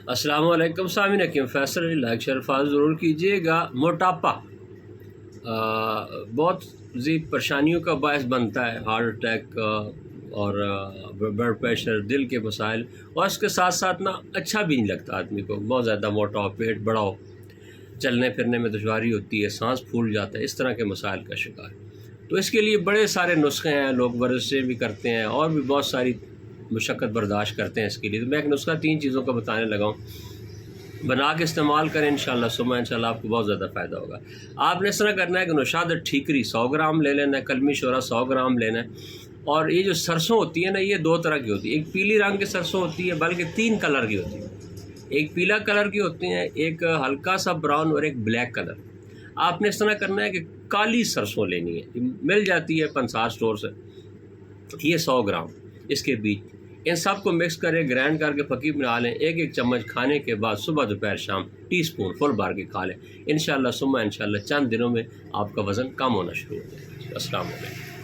अस्सलाम वालेकुम सामिन हकीम Faisal Ali like share ज़रूर कीजिएगा। मोटापा बहुत ज़्यादा परेशानियों का बायस बनता है, हार्ट अटैक और ब्लड प्रेशर, दिल के मसाइल, और इसके साथ साथ ना अच्छा भी नहीं लगता आदमी को। बहुत ज़्यादा मोटा हो, पेट बड़ा हो, चलने फिरने में दुश्वारी होती है, सांस फूल जाता है, इस तरह के मसाइल का शिकार। तो इसके लिए बड़े सारे नुस्खे हैं, लोग वर्जिशें भी करते हैं और भी बहुत सारी मुशक्क़त बर्दाश्त करते हैं इसके लिए। तो मैं एक नुस्खा 3 चीज़ों का बताने लगा हूँ, बना के इस्तेमाल करें इंशाअल्लाह सुबह इंशाअल्लाह आपको बहुत ज़्यादा फ़ायदा होगा। आपने इस तरह करना है कि नौशाद ठीकरी 100 ग्राम ले लेना है, कलमी शोरा 100 ग्राम लेना है। और ये जो सरसों होती है ना, ये 2 तरह की होती है। एक पीली रंग की सरसों होती है, बल्कि 3 कलर की होती है। एक पीला कलर की होती है, एक हल्का सा ब्राउन और एक ब्लैक कलर। आपने इस तरह करना है कि काली सरसों लेनी है, मिल जाती है पंसार स्टोर से। ये 100 ग्राम इसके बीज, इन सब को मिक्स करें, ग्राइंड करके फकीर बना लें। एक चम्मच खाने के बाद सुबह दोपहर शाम टीस्पून फुल बार के खा लें। इंशाअल्लाह सुबह इंशाअल्लाह चंद दिनों में आपका वज़न कम होना शुरू हो जाएगा। अस्सलाम वालेकुम।